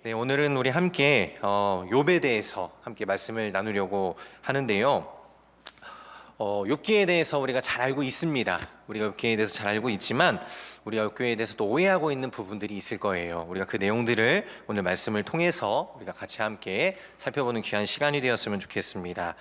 네, 오늘은 우리 함께 욥에 대해서 함께 말씀을 나누려고 하는데요. 욥기에 대해서 우리가 잘 알고 있습니다. 우리가 욥기에 대해서 잘 알고 있지만 우리가 욥기에 대해서 또 오해하고 있는 부분들이 있을 거예요. 우리가 그 내용들을 오늘 말씀을 통해서 우리가 같이 함께 살펴보는 귀한 시간이 되었으면 좋겠습니다.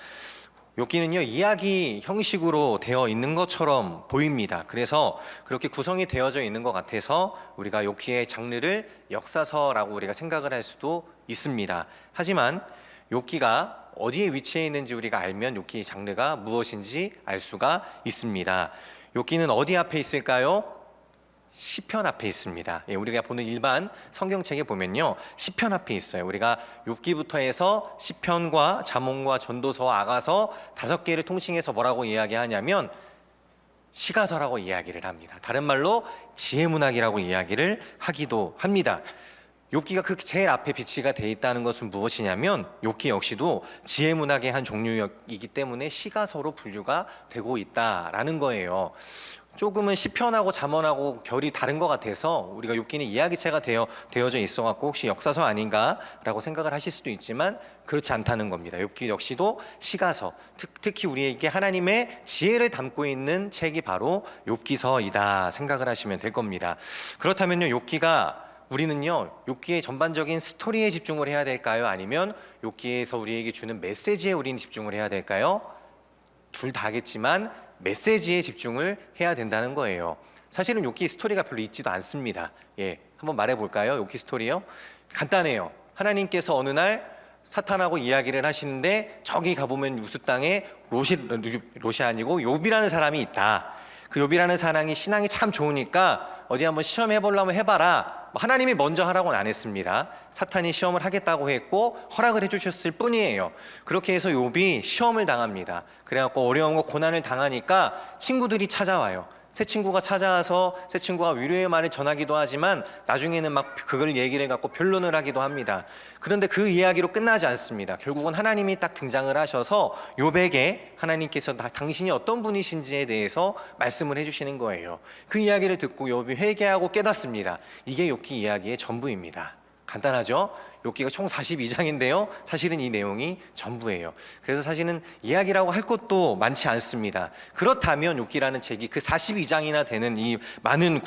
욥기는요, 이야기 형식으로 되어 있는 것처럼 보입니다. 그래서 그렇게 구성이 되어져 있는 것 같아서 우리가 욥기의 장르를 역사서라고 우리가 생각을 할 수도 있습니다. 하지만 욥기가 어디에 위치해 있는지 우리가 알면 욥기의 장르가 무엇인지 알 수가 있습니다. 욥기는 어디 앞에 있을까요? 시편 앞에 있습니다. 우리가 보는 일반 성경책에 보면요, 시편 앞에 있어요. 우리가 욥기부터 해서 시편과 잠언과 전도서, 아가서 5개를 통칭해서 뭐라고 이야기하냐면 시가서라고 이야기를 합니다. 다른 말로 지혜문학이라고 이야기를 하기도 합니다. 욥기가 그 제일 앞에 비치가 돼 있다는 것은 무엇이냐면 욥기 역시도 지혜문학의 한 종류이기 때문에 시가서로 분류가 되고 있다라는 거예요. 조금은 시편하고 잠언하고 결이 다른 것 같아서 우리가 욥기는 이야기체가 되어져 있어갖고 혹시 역사서 아닌가라고 생각을 하실 수도 있지만 그렇지 않다는 겁니다. 욥기 역시도 시가서, 특히 우리에게 하나님의 지혜를 담고 있는 책이 바로 욥기서이다 생각을 하시면 될 겁니다. 그렇다면요, 우리는요, 욥기의 전반적인 스토리에 집중을 해야 될까요? 아니면 욥기에서 우리에게 주는 메시지에 우리는 집중을 해야 될까요? 둘 다겠지만 메시지에 집중을 해야 된다는 거예요. 사실은 욥기 스토리가 별로 있지도 않습니다. 한번 말해볼까요? 욥기 스토리요? 간단해요. 하나님께서 어느 날 사탄하고 이야기를 하시는데 저기 가보면 우스 땅에 롯이 아니고 욥이라는 사람이 있다. 그 욥이라는 사람이 신앙이 참 좋으니까 어디 한번 시험해보려면 해봐라. 하나님이 먼저 하라고는 안 했습니다. 사탄이 시험을 하겠다고 했고 허락을 해주셨을 뿐이에요. 그렇게 해서 욥이 시험을 당합니다. 그래갖고 어려움과 고난을 당하니까 친구들이 찾아와요. 새 친구가 찾아와서 새 친구가 위로의 말을 전하기도 하지만 나중에는 막 그걸 얘기를 갖고 변론을 하기도 합니다. 그런데 그 이야기로 끝나지 않습니다. 결국은 하나님이 딱 등장을 하셔서 욥에게 하나님께서 당신이 어떤 분이신지에 대해서 말씀을 해주시는 거예요. 그 이야기를 듣고 욥이 회개하고 깨닫습니다. 이게 욥기 이야기의 전부입니다. 간단하죠? 욥기가 총 42장인데요 사실은 이 내용이 전부예요. 그래서 사실은 이야기라고 할 것도 많지 않습니다. 그렇다면 욥기라는 책이 그 42장이나 되는 이 많은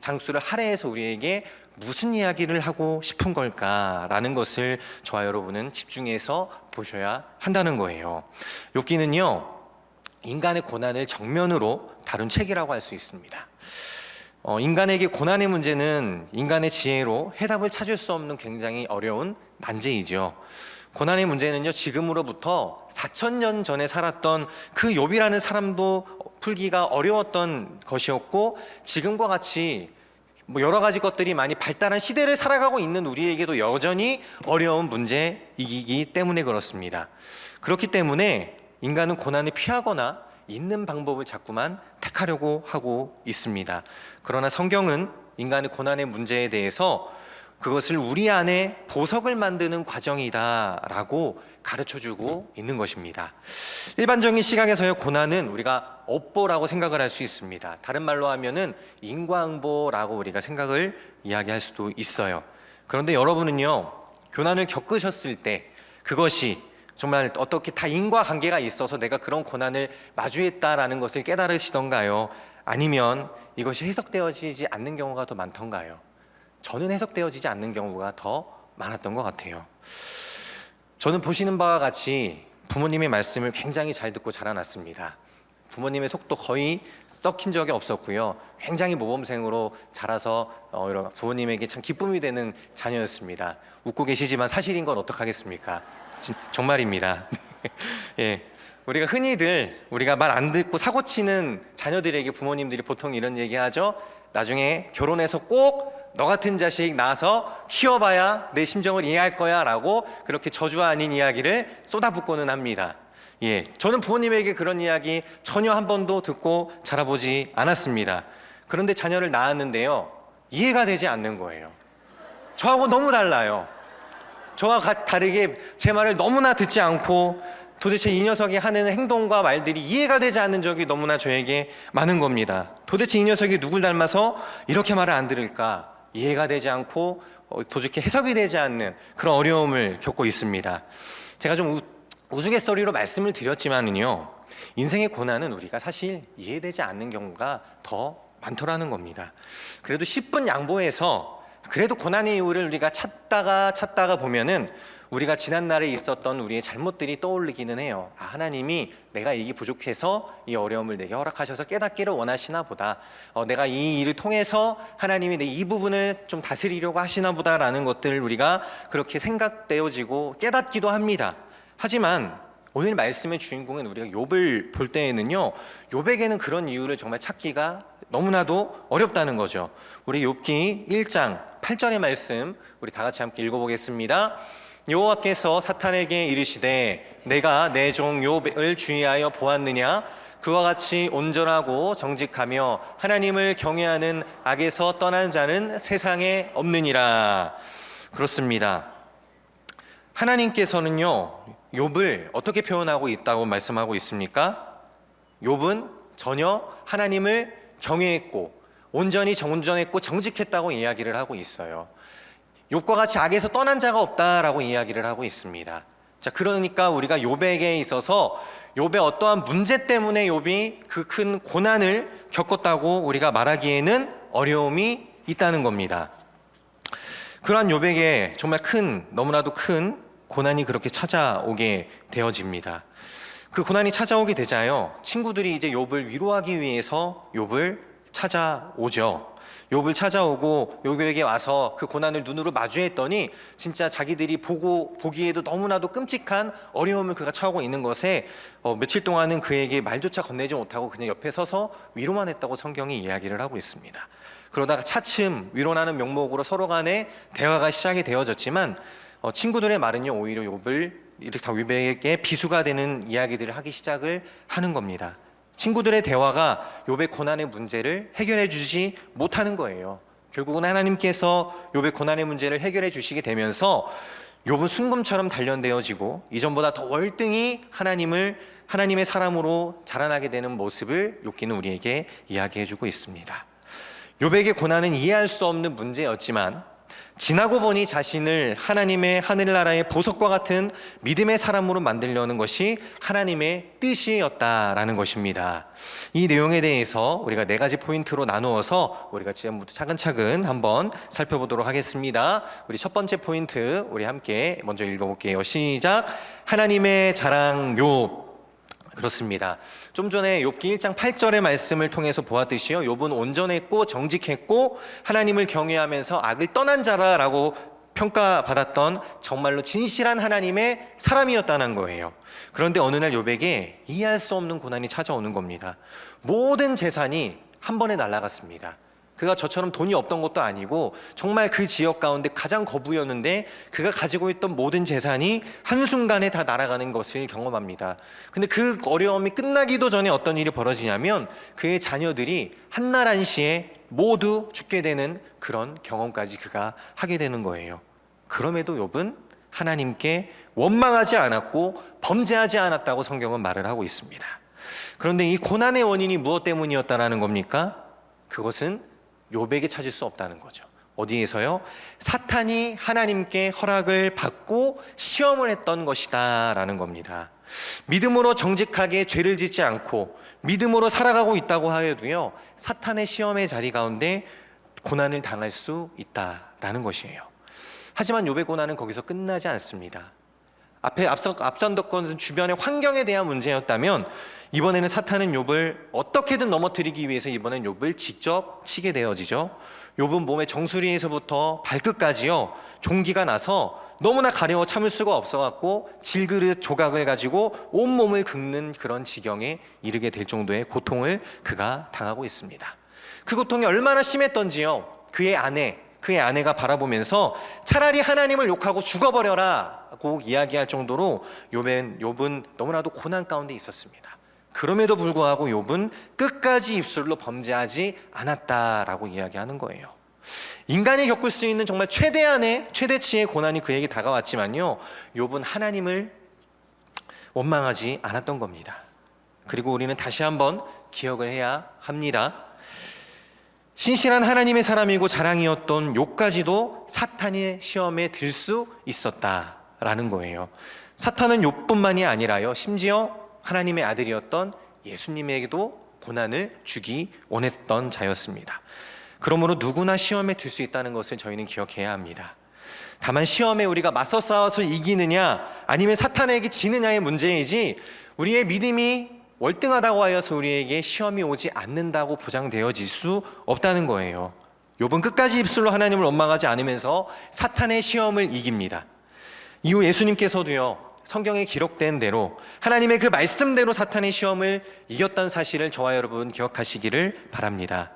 장수를 할애해서 우리에게 무슨 이야기를 하고 싶은 걸까라는 것을 저와 여러분은 집중해서 보셔야 한다는 거예요. 욥기는요, 인간의 고난을 정면으로 다룬 책이라고 할 수 있습니다. 인간에게 고난의 문제는 인간의 지혜로 해답을 찾을 수 없는 굉장히 어려운 난제이죠. 고난의 문제는요, 지금으로부터 4,000년 전에 살았던 그 욥이라는 사람도 풀기가 어려웠던 것이었고, 지금과 같이 여러 가지 것들이 많이 발달한 시대를 살아가고 있는 우리에게도 여전히 어려운 문제이기 때문에 그렇습니다. 그렇기 때문에 인간은 고난을 피하거나 있는 방법을 자꾸만 택하려고 하고 있습니다. 그러나 성경은 인간의 고난의 문제에 대해서 그것을 우리 안에 보석을 만드는 과정이다라고 가르쳐주고 있는 것입니다. 일반적인 시각에서의 고난은 우리가 업보라고 생각을 할 수 있습니다. 다른 말로 하면은 인과응보라고 우리가 생각을 이야기할 수도 있어요. 그런데 여러분은요, 고난을 겪으셨을 때 그것이 정말 어떻게 다 인과관계가 있어서 내가 그런 고난을 마주했다라는 것을 깨달으시던가요? 아니면 이것이 해석되어지지 않는 경우가 더 많던가요? 저는 해석되어지지 않는 경우가 더 많았던 것 같아요. 저는 보시는 바와 같이 부모님의 말씀을 굉장히 잘 듣고 자라났습니다. 부모님의 속도 거의 썩힌 적이 없었고요. 굉장히 모범생으로 자라서 부모님에게 참 기쁨이 되는 자녀였습니다. 웃고 계시지만 사실인 건 어떡하겠습니까? 정말입니다. 우리가 흔히들 우리가 말 안 듣고 사고치는 자녀들에게 부모님들이 보통 이런 얘기하죠. 나중에 결혼해서 꼭 너 같은 자식 낳아서 키워봐야 내 심정을 이해할 거야 라고 그렇게 저주 아닌 이야기를 쏟아붓고는 합니다. 저는 부모님에게 그런 이야기 전혀 한 번도 듣고 자라보지 않았습니다. 그런데 자녀를 낳았는데요, 이해가 되지 않는 거예요. 저하고 너무 달라요. 저와 다르게 제 말을 너무나 듣지 않고 도대체 이 녀석이 하는 행동과 말들이 이해가 되지 않는 적이 너무나 저에게 많은 겁니다. 도대체 이 녀석이 누굴 닮아서 이렇게 말을 안 들을까? 이해가 되지 않고 도저히 해석이 되지 않는 그런 어려움을 겪고 있습니다. 제가 좀 우스갯소리로 말씀을 드렸지만은요, 인생의 고난은 우리가 사실 이해되지 않는 경우가 더 많더라는 겁니다. 그래도 10분 양보해서 그래도 고난의 이유를 우리가 찾다가 보면은 우리가 지난날에 있었던 우리의 잘못들이 떠오르기는 해요. 아, 하나님이 내가 이게 부족해서 이 어려움을 내게 허락하셔서 깨닫기를 원하시나 보다. 내가 이 일을 통해서 하나님이 내 이 부분을 좀 다스리려고 하시나 보다라는 것들을 우리가 그렇게 생각되어지고 깨닫기도 합니다. 하지만 오늘 말씀의 주인공은 우리가 욥을 볼 때에는요, 욥에게는 그런 이유를 정말 찾기가 너무나도 어렵다는 거죠. 우리 욥기 1장 8절의 말씀 우리 다 같이 함께 읽어보겠습니다. 여호와께서 사탄에게 이르시되 내가 내 종 욥을 주의하여 보았느냐? 그와 같이 온전하고 정직하며 하나님을 경외하는 악에서 떠난 자는 세상에 없느니라. 그렇습니다. 하나님께서는요, 욥을 어떻게 표현하고 있다고 말씀하고 있습니까? 욥은 전혀 하나님을 경외했고 온전했고 정직했다고 이야기를 하고 있어요. 욥과 같이 악에서 떠난 자가 없다라고 이야기를 하고 있습니다. 자, 그러니까 우리가 욥에게 있어서 욥의 어떠한 문제 때문에 욥이 그 큰 고난을 겪었다고 우리가 말하기에는 어려움이 있다는 겁니다. 그러한 욥에게 정말 너무나도 큰 고난이 그렇게 찾아오게 되어집니다. 그 고난이 찾아오게 되자요, 친구들이 이제 욥을 위로하기 위해서 욥을 찾아오죠. 욥을 찾아오고 욥에게 와서 그 고난을 눈으로 마주했더니 진짜 자기들이 보기에도 너무나도 끔찍한 어려움을 그가 처하고 있는 것에 며칠 동안은 그에게 말조차 건네지 못하고 그냥 옆에 서서 위로만 했다고 성경이 이야기를 하고 있습니다. 그러다가 차츰 위로라는 명목으로 서로 간에 대화가 시작이 되어졌지만 친구들의 말은요, 오히려 욥에게 비수가 되는 이야기들을 하기 시작을 하는 겁니다. 친구들의 대화가 욥의 고난의 문제를 해결해 주지 못하는 거예요. 결국은 하나님께서 욥의 고난의 문제를 해결해 주시게 되면서 욥은 순금처럼 단련되어지고 이전보다 더 월등히 하나님의 사람으로 자라나게 되는 모습을 욥기는 우리에게 이야기해 주고 있습니다. 욥에게 고난은 이해할 수 없는 문제였지만 지나고 보니 자신을 하나님의 하늘나라의 보석과 같은 믿음의 사람으로 만들려는 것이 하나님의 뜻이었다라는 것입니다. 이 내용에 대해서 우리가 4가지 포인트로 나누어서 우리가 지금부터 차근차근 한번 살펴보도록 하겠습니다. 우리 첫 번째 포인트 우리 함께 먼저 읽어볼게요. 시작. 하나님의 자랑 욥. 그렇습니다. 좀 전에 욥기 1장 8절의 말씀을 통해서 보았듯이요, 욥은 온전했고 정직했고 하나님을 경외하면서 악을 떠난 자라라고 평가받았던 정말로 진실한 하나님의 사람이었다는 거예요. 그런데 어느 날 욥에게 이해할 수 없는 고난이 찾아오는 겁니다. 모든 재산이 한 번에 날아갔습니다. 그가 저처럼 돈이 없던 것도 아니고 정말 그 지역 가운데 가장 거부였는데 그가 가지고 있던 모든 재산이 한순간에 다 날아가는 것을 경험합니다. 근데 그 어려움이 끝나기도 전에 어떤 일이 벌어지냐면 그의 자녀들이 한날 한시에 모두 죽게 되는 그런 경험까지 그가 하게 되는 거예요. 그럼에도 욥은 하나님께 원망하지 않았고 범죄하지 않았다고 성경은 말을 하고 있습니다. 그런데 이 고난의 원인이 무엇 때문이었다라는 겁니까? 그것은 욥에게 찾을 수 없다는 거죠. 어디에서요? 사탄이 하나님께 허락을 받고 시험을 했던 것이다 라는 겁니다. 믿음으로 정직하게 죄를 짓지 않고 믿음으로 살아가고 있다고 하여도요, 사탄의 시험의 자리 가운데 고난을 당할 수 있다라는 것이에요. 하지만 욥의 고난은 거기서 끝나지 않습니다. 앞선 것은 주변의 환경에 대한 문제였다면 이번에는 사탄은 욥을 어떻게든 넘어뜨리기 위해서 이번엔 욥을 직접 치게 되어지죠. 욥은 몸의 정수리에서부터 발끝까지요, 종기가 나서 너무나 가려워 참을 수가 없어갖고 질그릇 조각을 가지고 온몸을 긁는 그런 지경에 이르게 될 정도의 고통을 그가 당하고 있습니다. 그 고통이 얼마나 심했던지요, 그의 아내가 바라보면서 차라리 하나님을 욕하고 죽어버려라 고 이야기할 정도로 욥은 너무나도 고난 가운데 있었습니다. 그럼에도 불구하고 욥은 끝까지 입술로 범죄하지 않았다라고 이야기하는 거예요. 인간이 겪을 수 있는 정말 최대치의 고난이 그에게 다가왔지만요, 욥은 하나님을 원망하지 않았던 겁니다. 그리고 우리는 다시 한번 기억을 해야 합니다. 신실한 하나님의 사람이고 자랑이었던 욥까지도 사탄의 시험에 들 수 있었다라는 거예요. 사탄은 욥뿐만이 아니라요, 심지어 하나님의 아들이었던 예수님에게도 고난을 주기 원했던 자였습니다. 그러므로 누구나 시험에 들 수 있다는 것을 저희는 기억해야 합니다. 다만 시험에 우리가 맞서 싸워서 이기느냐 아니면 사탄에게 지느냐의 문제이지, 우리의 믿음이 월등하다고 하여서 우리에게 시험이 오지 않는다고 보장되어질 수 없다는 거예요. 욥은 끝까지 입술로 하나님을 원망하지 않으면서 사탄의 시험을 이깁니다. 이후 예수님께서도요, 성경에 기록된 대로 하나님의 그 말씀대로 사탄의 시험을 이겼다는 사실을 저와 여러분 기억하시기를 바랍니다.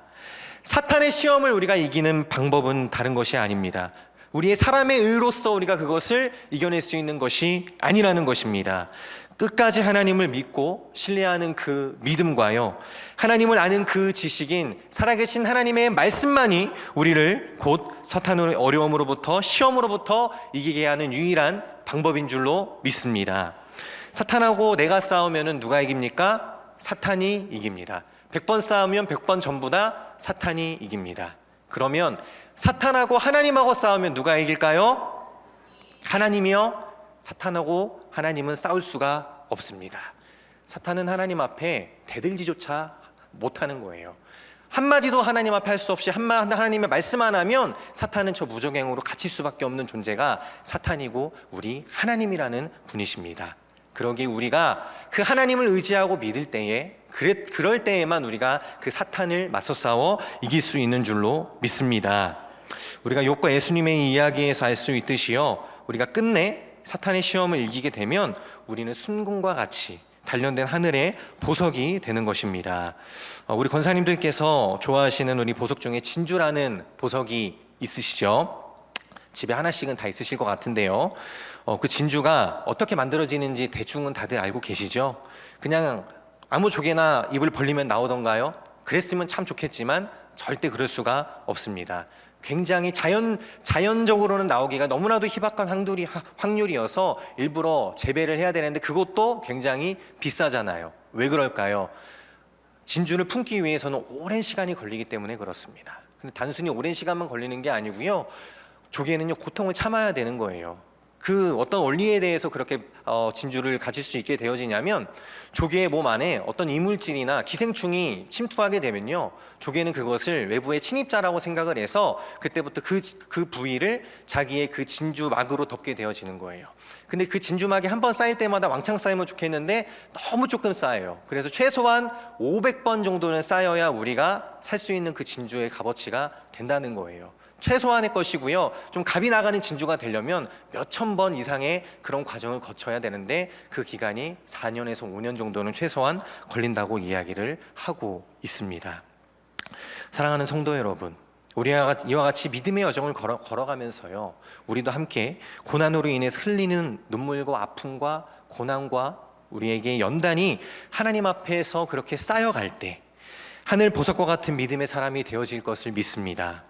사탄의 시험을 우리가 이기는 방법은 다른 것이 아닙니다. 우리의 사람의 의로서 우리가 그것을 이겨낼 수 있는 것이 아니라는 것입니다. 끝까지 하나님을 믿고 신뢰하는 그 믿음과요, 하나님을 아는 그 지식인 살아계신 하나님의 말씀만이 우리를 곧 사탄의 어려움으로부터, 시험으로부터 이기게 하는 유일한 방법인 줄로 믿습니다. 사탄하고 내가 싸우면 누가 이깁니까? 사탄이 이깁니다. 100번 싸우면 100번 전부 다 사탄이 이깁니다. 그러면 사탄하고 하나님하고 싸우면 누가 이길까요? 하나님이요? 사탄하고 하나님은 싸울 수가 없습니다. 사탄은 하나님 앞에 대들지조차 못하는 거예요. 한마디도 하나님 앞에 할 수 없이 하나님의 말씀 안 하면 사탄은 저 무적행으로 갇힐 수밖에 없는 존재가 사탄이고 우리 하나님이라는 분이십니다. 그러기에 우리가 그 하나님을 의지하고 믿을 때에, 그럴 때에만 우리가 그 사탄을 맞서 싸워 이길 수 있는 줄로 믿습니다. 우리가 욥과 예수님의 이야기에서 알 수 있듯이요, 우리가 끝내 사탄의 시험을 이기게 되면 우리는 순금과 같이 단련된 하늘의 보석이 되는 것입니다. 우리 권사님들께서 좋아하시는 우리 보석 중에 진주라는 보석이 있으시죠? 집에 하나씩은 다 있으실 것 같은데요, 그 진주가 어떻게 만들어지는지 대충은 다들 알고 계시죠? 그냥 아무 조개나 입을 벌리면 나오던가요? 그랬으면 참 좋겠지만 절대 그럴 수가 없습니다. 굉장히 자연적으로는 나오기가 너무나도 희박한 확률이어서 일부러 재배를 해야 되는데 그것도 굉장히 비싸잖아요. 왜 그럴까요? 진주를 품기 위해서는 오랜 시간이 걸리기 때문에 그렇습니다. 근데 단순히 오랜 시간만 걸리는 게 아니고요, 조개는요, 고통을 참아야 되는 거예요. 그 어떤 원리에 대해서 그렇게 진주를 가질 수 있게 되어지냐면, 조개의 몸 안에 어떤 이물질이나 기생충이 침투하게 되면요, 조개는 그것을 외부의 침입자라고 생각을 해서 그때부터 그 부위를 자기의 그 진주막으로 덮게 되어지는 거예요. 근데 그 진주막이 한 번 쌓일 때마다 왕창 쌓이면 좋겠는데 너무 조금 쌓여요. 그래서 최소한 500번 정도는 쌓여야 우리가 살 수 있는 그 진주의 값어치가 된다는 거예요. 최소한의 것이고요, 좀 값이 나가는 진주가 되려면 몇천 번 이상의 그런 과정을 거쳐야 되는데 그 기간이 4년에서 5년 정도는 최소한 걸린다고 이야기를 하고 있습니다. 사랑하는 성도 여러분, 우리와 이와 같이 믿음의 여정을 걸어가면서요, 우리도 함께 고난으로 인해서 흘리는 눈물과 아픔과 고난과 우리에게 연단이 하나님 앞에서 그렇게 쌓여갈 때 하늘 보석과 같은 믿음의 사람이 되어질 것을 믿습니다.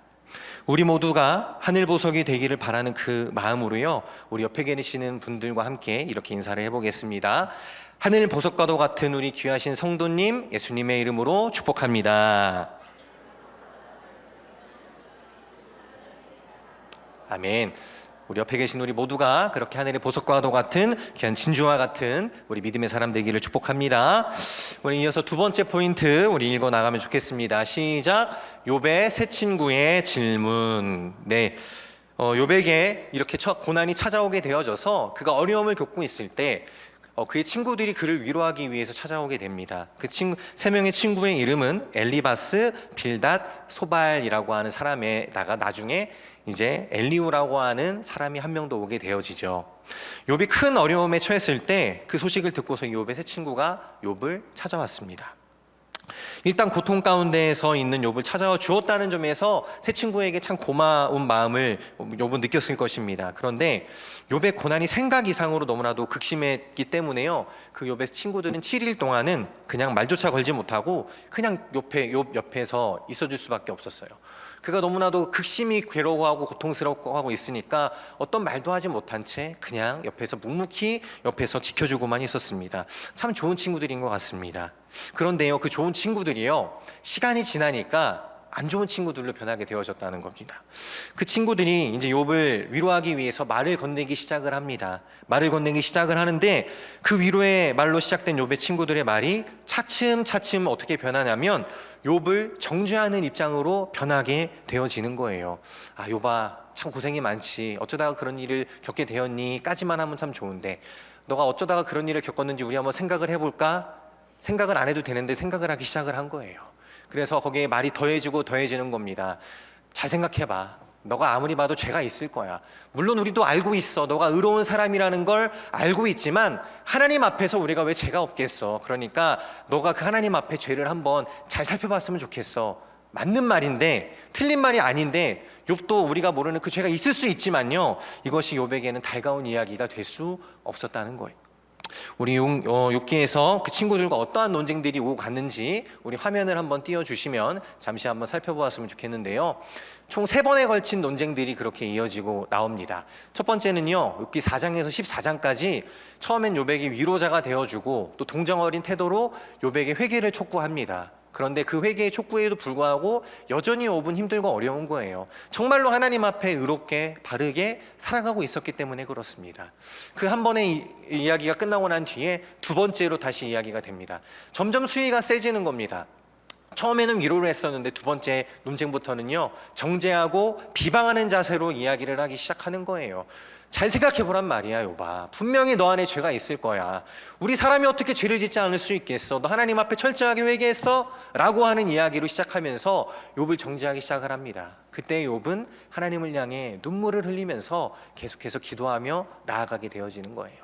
우리 모두가 하늘 보석이 되기를 바라는 그 마음으로요, 우리 옆에 계시는 분들과 함께 이렇게 인사를 해보겠습니다. 하늘 보석과도 같은 우리 귀하신 성도님, 예수님의 이름으로 축복합니다. 아멘. 우리 옆에 계신 우리 모두가 그렇게 하늘의 보석과도 같은 귀한 진주와 같은 우리 믿음의 사람 되기를 축복합니다. 우리 이어서 두 번째 포인트 우리 읽어 나가면 좋겠습니다. 시작. 욥의 세 친구의 질문. 네, 욥에게 이렇게 고난이 찾아오게 되어져서 그가 어려움을 겪고 있을 때 그의 친구들이 그를 위로하기 위해서 찾아오게 됩니다. 그 세 명의 친구의 이름은 엘리바스, 빌닷, 소발이라고 하는 사람에다가 나중에 이제 엘리우라고 하는 사람이 한 명 더 오게 되어지죠. 욥이 큰 어려움에 처했을 때 그 소식을 듣고서 욥의 세 친구가 욥을 찾아왔습니다. 일단 고통 가운데에서 있는 욥을 찾아와 주었다는 점에서 세 친구에게 참 고마운 마음을 욥은 느꼈을 것입니다. 그런데 욥의 고난이 생각 이상으로 너무나도 극심했기 때문에요, 그 욥의 친구들은 7일 동안은 그냥 말조차 걸지 못하고 그냥 욥 옆에서 있어줄 수밖에 없었어요. 그가 너무나도 극심히 괴로워하고 고통스럽고 하고 있으니까 어떤 말도 하지 못한 채 그냥 옆에서 묵묵히 옆에서 지켜주고만 있었습니다. 참 좋은 친구들인 것 같습니다. 그런데요, 그 좋은 친구들이요, 시간이 지나니까 안 좋은 친구들로 변하게 되어졌다는 겁니다. 그 친구들이 이제 욥을 위로하기 위해서 말을 건네기 시작을 합니다. 말을 건네기 시작을 하는데 그 위로의 말로 시작된 욥의 친구들의 말이 차츰차츰 어떻게 변하냐면 욥을 정죄하는 입장으로 변하게 되어지는 거예요. 아, 욥아, 참 고생이 많지. 어쩌다가 그런 일을 겪게 되었니? 까지만 하면 참 좋은데 너가 어쩌다가 그런 일을 겪었는지 우리 한번 생각을 해볼까? 생각을 안 해도 되는데 생각을 하기 시작을 한 거예요. 그래서 거기에 말이 더해지고 더해지는 겁니다. 잘 생각해봐. 너가 아무리 봐도 죄가 있을 거야. 물론 우리도 알고 있어. 너가 의로운 사람이라는 걸 알고 있지만 하나님 앞에서 우리가 왜 죄가 없겠어. 그러니까 너가 그 하나님 앞에 죄를 한번 잘 살펴봤으면 좋겠어. 맞는 말인데 틀린 말이 아닌데 욥도 우리가 모르는 그 죄가 있을 수 있지만요, 이것이 욥에게는 달가운 이야기가 될 수 없었다는 거예요. 우리 욥기에서 그 친구들과 어떠한 논쟁들이 오고 갔는지 우리 화면을 한번 띄워주시면 잠시 한번 살펴보았으면 좋겠는데요. 총 3번에 걸친 논쟁들이 그렇게 이어지고 나옵니다. 첫 번째는요, 욥기 4장에서 14장까지 처음엔 욥에게 위로자가 되어주고 또 동정어린 태도로 욥에게 회개를 촉구합니다. 그런데 그 회개의 촉구에도 불구하고 여전히 욥은 힘들고 어려운 거예요. 정말로 하나님 앞에 의롭게 바르게 살아가고 있었기 때문에 그렇습니다. 그 한 번의 이야기가 끝나고 난 뒤에 두 번째로 다시 이야기가 됩니다. 점점 수위가 세지는 겁니다. 처음에는 위로를 했었는데 두 번째 논쟁부터는요, 정죄하고 비방하는 자세로 이야기를 하기 시작하는 거예요. 잘 생각해보란 말이야, 욥아. 분명히 너 안에 죄가 있을 거야. 우리 사람이 어떻게 죄를 짓지 않을 수 있겠어? 너 하나님 앞에 철저하게 회개했어? 라고 하는 이야기로 시작하면서 욥을 정죄하기 시작을 합니다. 그때 욥은 하나님을 향해 눈물을 흘리면서 계속해서 기도하며 나아가게 되어지는 거예요.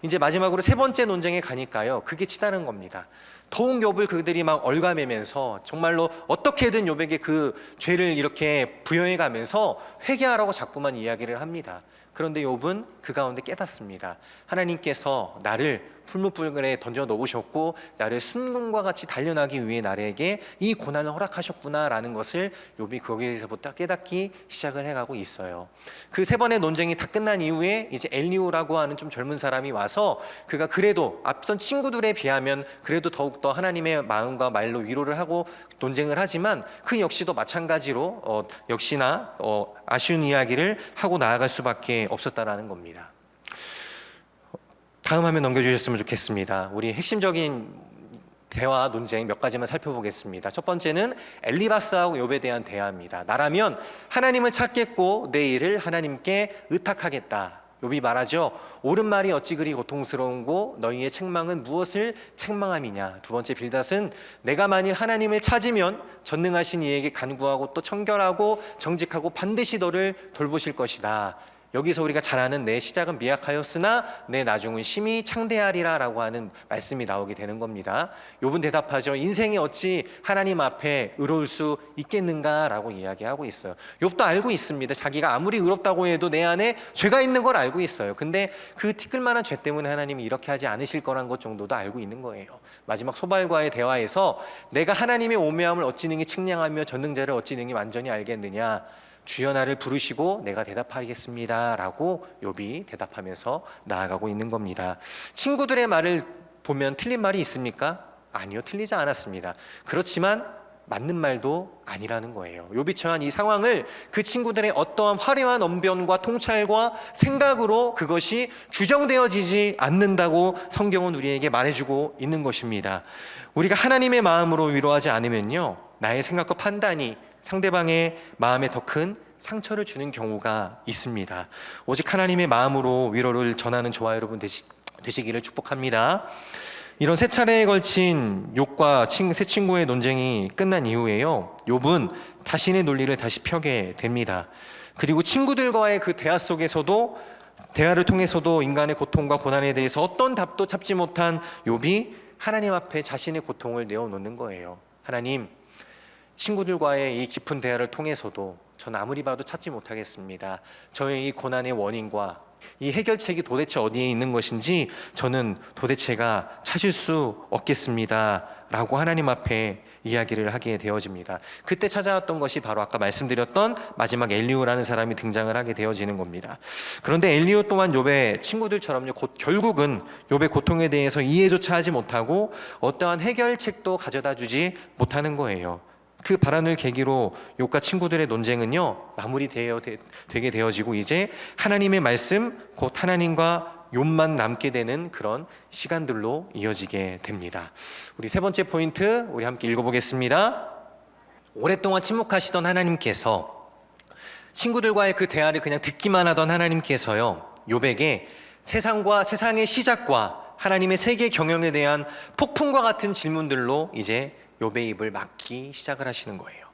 이제 마지막으로 세 번째 논쟁에 가니까요, 그게 치다른 겁니다. 더욱 욥을 그들이 막 얽어매면서 정말로 어떻게든 욥에게 그 죄를 이렇게 부여해 가면서 회개하라고 자꾸만 이야기를 합니다. 그런데 욥은 그 가운데 깨닫습니다. 하나님께서 나를 풀무불에 던져 놓으셨고 나를 순금과 같이 단련하기 위해 나에게 이 고난을 허락하셨구나라는 것을 욥이 거기에서부터 깨닫기 시작을 해가고 있어요. 그 3번의 논쟁이 다 끝난 이후에 이제 엘리후라고 하는 좀 젊은 사람이 와서 그가 그래도 앞선 친구들에 비하면 그래도 더욱더 하나님의 마음과 말로 위로를 하고 논쟁을 하지만 그 역시도 마찬가지로 역시나 아쉬운 이야기를 하고 나아갈 수밖에 없었다라는 겁니다. 다음 화면 넘겨주셨으면 좋겠습니다. 우리 핵심적인 대화 논쟁 몇 가지만 살펴보겠습니다. 첫 번째는 엘리바스하고 욥에 대한 대화입니다. 나라면 하나님을 찾겠고 내 일을 하나님께 의탁하겠다. 욥이 말하죠. 옳은 말이 어찌 그리 고통스러운고 너희의 책망은 무엇을 책망함이냐. 두 번째 빌닷은 내가 만일 하나님을 찾으면 전능하신 이에게 간구하고 또 청결하고 정직하고 반드시 너를 돌보실 것이다. 여기서 우리가 잘 아는 내 시작은 미약하였으나 내 나중은 심히 창대하리라 라고 하는 말씀이 나오게 되는 겁니다. 욥은 대답하죠. 인생이 어찌 하나님 앞에 의로울 수 있겠는가 라고 이야기하고 있어요. 욥도 알고 있습니다. 자기가 아무리 의롭다고 해도 내 안에 죄가 있는 걸 알고 있어요. 근데 그 티끌만한 죄 때문에 하나님이 이렇게 하지 않으실 거란 것 정도도 알고 있는 거예요. 마지막 소발과의 대화에서 내가 하나님의 오묘함을 어찌 능히 측량하며 전능자를 어찌 능히 완전히 알겠느냐. 주여 나를 부르시고 내가 대답하겠습니다 라고 욥이 대답하면서 나아가고 있는 겁니다. 친구들의 말을 보면 틀린 말이 있습니까? 아니요, 틀리지 않았습니다. 그렇지만 맞는 말도 아니라는 거예요. 욥이 처한 이 상황을 그 친구들의 어떠한 화려한 언변과 통찰과 생각으로 그것이 규정되어지지 않는다고 성경은 우리에게 말해주고 있는 것입니다. 우리가 하나님의 마음으로 위로하지 않으면요, 나의 생각과 판단이 상대방의 마음에 더 큰 상처를 주는 경우가 있습니다. 오직 하나님의 마음으로 위로를 전하는 저와 여러분 되시기를 축복합니다. 이런 3차례에 걸친 욥과 세 친구의 논쟁이 끝난 이후에요, 욥은 자신의 논리를 다시 펴게 됩니다. 그리고 친구들과의 그 대화 속에서도, 대화를 통해서도 인간의 고통과 고난에 대해서 어떤 답도 찾지 못한 욥이 하나님 앞에 자신의 고통을 내어놓는 거예요. 하나님, 친구들과의 이 깊은 대화를 통해서도 전 아무리 봐도 찾지 못하겠습니다. 저의 이 고난의 원인과 이 해결책이 도대체 어디에 있는 것인지 저는 도대체가 찾을 수 없겠습니다 라고 하나님 앞에 이야기를 하게 되어집니다. 그때 찾아왔던 것이 바로 아까 말씀드렸던 마지막 엘리후라는 사람이 등장을 하게 되어지는 겁니다. 그런데 엘리후 또한 욥의 친구들처럼요, 결국은 욥의 고통에 대해서 이해조차 하지 못하고 어떠한 해결책도 가져다 주지 못하는 거예요. 그 발언을 계기로 욥과 친구들의 논쟁은요 되게 되어지고 이제 하나님의 말씀 곧 하나님과 욥만 남게 되는 그런 시간들로 이어지게 됩니다. 우리 세 번째 포인트 우리 함께 읽어보겠습니다. 오랫동안 침묵하시던 하나님께서 친구들과의 그 대화를 그냥 듣기만 하던 하나님께서요 욥에게 세상과 세상의 시작과 하나님의 세계 경영에 대한 폭풍과 같은 질문들로 이제 욥의 입을 막기 시작을 하시는 거예요.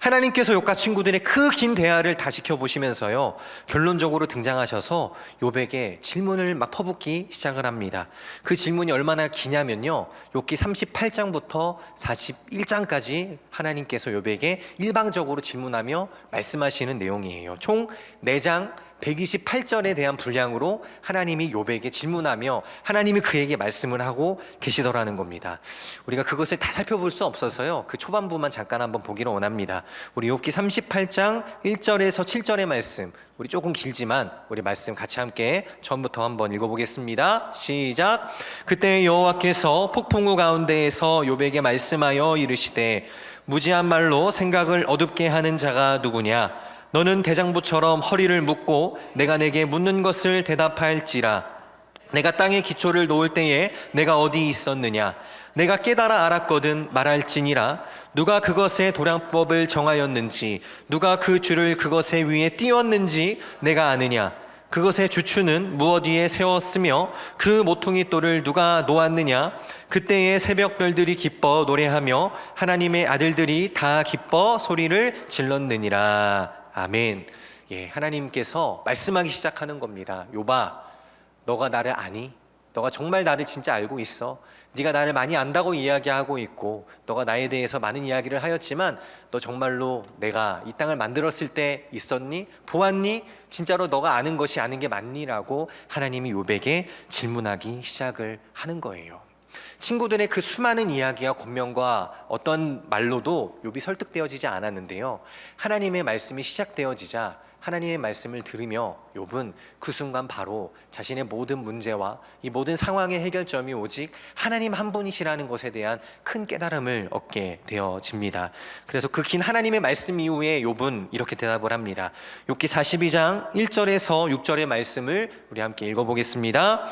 하나님께서 욥과 친구들의 그 긴 대화를 다 지켜보시면서요 결론적으로 등장하셔서 욥에게 질문을 막 퍼붓기 시작을 합니다. 그 질문이 얼마나 기냐면요 욥기 38장부터 41장까지 하나님께서 욥에게 일방적으로 질문하며 말씀하시는 내용이에요. 총 4장 128절에 대한 분량으로 하나님이 욥에게 질문하며 하나님이 그에게 말씀을 하고 계시더라는 겁니다. 우리가 그것을 다 살펴볼 수 없어서요 그 초반부만 잠깐 한번 보기를 원합니다. 우리 욥기 38장 1절에서 7절의 말씀, 우리 조금 길지만 우리 말씀 같이 함께 처음부터 한번 읽어보겠습니다. 시작. 그때 여호와께서 폭풍우 가운데에서 욥에게 말씀하여 이르시되 무지한 말로 생각을 어둡게 하는 자가 누구냐? 너는 대장부처럼 허리를 묶고 내가 내게 묻는 것을 대답할지라. 내가 땅에 기초를 놓을 때에 내가 어디 있었느냐? 내가 깨달아 알았거든 말할지니라. 누가 그것의 도량법을 정하였는지, 누가 그 줄을 그것의 위에 띄웠는지 내가 아느냐? 그것의 주추는 무엇 위에 세웠으며 그 모퉁이 돌을 누가 놓았느냐? 그때의 새벽별들이 기뻐 노래하며 하나님의 아들들이 다 기뻐 소리를 질렀느니라. 아멘. 예, 하나님께서 말씀하기 시작하는 겁니다. 욥아, 너가 나를 아니? 너가 정말 나를 진짜 알고 있어? 네가 나를 많이 안다고 이야기하고 있고 너가 나에 대해서 많은 이야기를 하였지만 너 정말로 내가 이 땅을 만들었을 때 있었니? 보았니? 진짜로 너가 아는 것이 아는 게 맞니? 라고 하나님이 욥에게 질문하기 시작을 하는 거예요. 친구들의 그 수많은 이야기와 권면과 어떤 말로도 욥이 설득되어지지 않았는데요 하나님의 말씀이 시작되어지자 하나님의 말씀을 들으며 욥은 그 순간 바로 자신의 모든 문제와 이 모든 상황의 해결점이 오직 하나님 한 분이시라는 것에 대한 큰 깨달음을 얻게 되어집니다. 그래서 그 긴 하나님의 말씀 이후에 욥은 이렇게 대답을 합니다. 욥기 42장 1절에서 6절의 말씀을 우리 함께 읽어보겠습니다.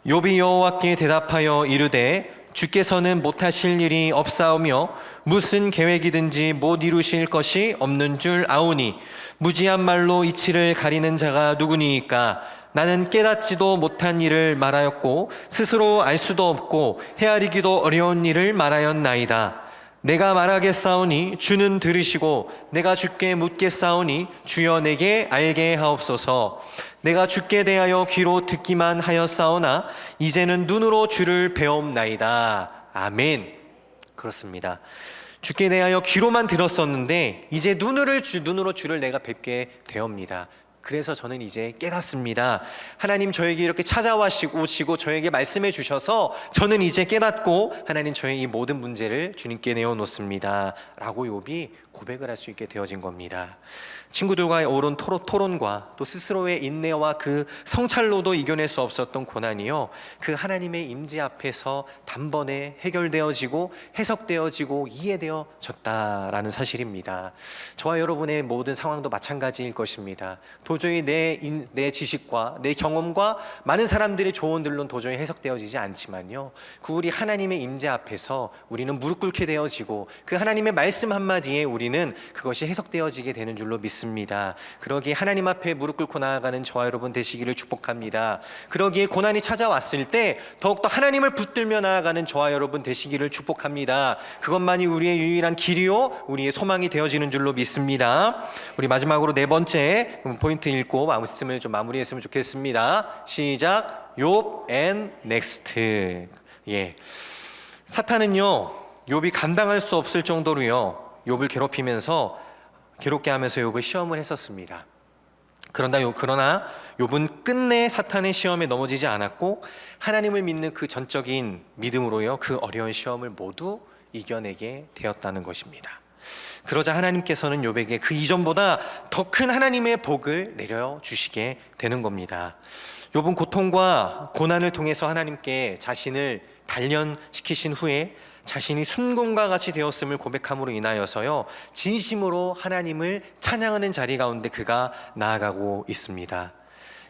욥이 여호와께 대답하여 이르되 주께서는 못하실 일이 없사오며 무슨 계획이든지 못 이루실 것이 없는 줄 아오니 무지한 말로 이치를 가리는 자가 누구니이까? 나는 깨닫지도 못한 일을 말하였고 스스로 알 수도 없고 헤아리기도 어려운 일을 말하였나이다. 내가 말하겠사오니 주는 들으시고 내가 주께 묻겠사오니 주여 내게 알게 하옵소서. 내가 주께 대하여 귀로 듣기만 하였사오나 이제는 눈으로 주를 배옵나이다. 아멘. 그렇습니다. 주께 대하여 귀로만 들었었는데 이제 눈으로 주를 내가 뵙게 되옵니다. 그래서 저는 이제 깨닫습니다. 하나님 저에게 이렇게 찾아오시고 저에게 말씀해 주셔서 저는 이제 깨닫고 하나님 저의 이 모든 문제를 주님께 내어놓습니다 라고 욥이 고백을 할 수 있게 되어진 겁니다. 친구들과의 옳은 토론과 또 스스로의 인내와 그 성찰로도 이겨낼 수 없었던 고난이요 그 하나님의 임재 앞에서 단번에 해결되어지고 해석되어지고 이해되어졌다라는 사실입니다. 저와 여러분의 모든 상황도 마찬가지일 것입니다. 도저히 내 지식과 내 경험과 많은 사람들의 조언들로는 도저히 해석되어지지 않지만요 그 우리 하나님의 임재 앞에서 우리는 무릎 꿇게 되어지고 그 하나님의 말씀 한마디에 우리는 그것이 해석되어지게 되는 줄로 믿습니다. 그러기에 하나님 앞에 무릎 꿇고 나아가는 저와 여러분 되시기를 축복합니다. 그러기에 고난이 찾아왔을 때 더욱더 하나님을 붙들며 나아가는 저와 여러분 되시기를 축복합니다. 그것만이 우리의 유일한 길이요 우리의 소망이 되어지는 줄로 믿습니다. 우리 마지막으로 네 번째 포인트 읽고 말씀을 좀 마무리했으면 좋겠습니다. 시작. 욥 and next. 예. 사탄은요 욥이 감당할 수 없을 정도로요 욥을 괴롭게 하면서 욥을 시험을 했었습니다. 그러나 욥은 끝내 사탄의 시험에 넘어지지 않았고 하나님을 믿는 그 전적인 믿음으로요 그 어려운 시험을 모두 이겨내게 되었다는 것입니다. 그러자 하나님께서는 욥에게 그 이전보다 더 큰 하나님의 복을 내려주시게 되는 겁니다. 욥은 고통과 고난을 통해서 하나님께 자신을 단련시키신 후에 자신이 순금과 같이 되었음을 고백함으로 인하여서요, 진심으로 하나님을 찬양하는 자리 가운데 그가 나아가고 있습니다.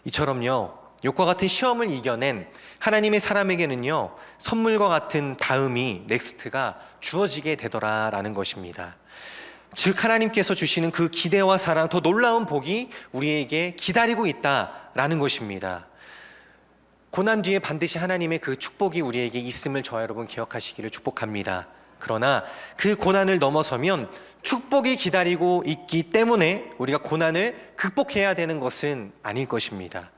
이처럼요, 욥과 같은 시험을 이겨낸 하나님의 사람에게는요, 선물과 같은 다음이, 넥스트가 주어지게 되더라라는 것입니다. 즉 하나님께서 주시는 그 기대와 사랑, 더 놀라운 복이 우리에게 기다리고 있다라는 것입니다. 고난 뒤에 반드시 하나님의 그 축복이 우리에게 있음을 저와 여러분 기억하시기를 축복합니다. 그러나 그 고난을 넘어서면 축복이 기다리고 있기 때문에 우리가 고난을 극복해야 되는 것은 아닐 것입니다.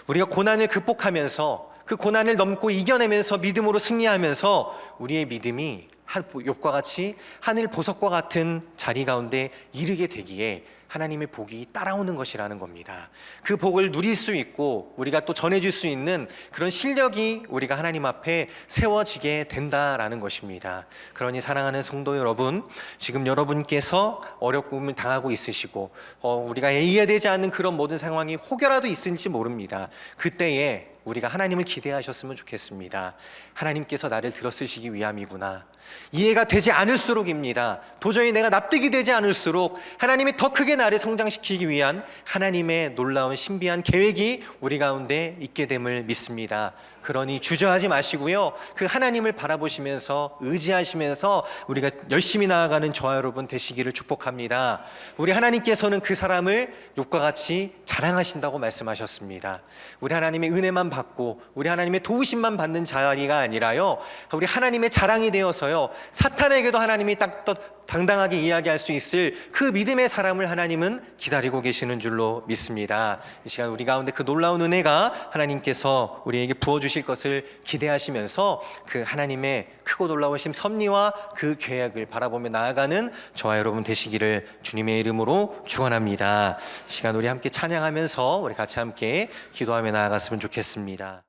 우리가 고난을 극복하면서 그 고난을 넘고 이겨내면서 믿음으로 승리하면서 우리의 믿음이 욥과 같이 하늘 보석과 같은 자리 가운데 이르게 되기에 하나님의 복이 따라오는 것이라는 겁니다. 그 복을 누릴 수 있고 우리가 또 전해줄 수 있는 그런 실력이 우리가 하나님 앞에 세워지게 된다라는 것입니다. 그러니 사랑하는 성도 여러분, 지금 여러분께서 어려움을 당하고 있으시고 우리가 이해되지 않는 그런 모든 상황이 혹여라도 있을지 모릅니다. 그때에 우리가 하나님을 기대하셨으면 좋겠습니다. 하나님께서 나를 들어쓰시기 위함이구나. 이해가 되지 않을수록입니다. 도저히 내가 납득이 되지 않을수록 하나님이 더 크게 나를 성장시키기 위한 하나님의 놀라운 신비한 계획이 우리 가운데 있게 됨을 믿습니다. 그러니 주저하지 마시고요, 그 하나님을 바라보시면서 의지하시면서 우리가 열심히 나아가는 저와 여러분 되시기를 축복합니다. 우리 하나님께서는 그 사람을 욥과 같이 자랑하신다고 말씀하셨습니다. 우리 하나님의 은혜만 받고 우리 하나님의 도우심만 받는 자리가 아니라요, 우리 하나님의 자랑이 되어서요, 사탄에게도 하나님이 딱 당당하게 이야기할 수 있을 그 믿음의 사람을 하나님은 기다리고 계시는 줄로 믿습니다. 이 시간 우리 가운데 그 놀라운 은혜가 하나님께서 우리에게 부어주실 것을 기대하시면서 그 하나님의 크고 놀라우신 섭리와 그 계획을 바라보며 나아가는 저와 여러분 되시기를 주님의 이름으로 축원합니다. 이 시간 우리 함께 찬양하면서 우리 같이 함께 기도하며 나아갔으면 좋겠습니다.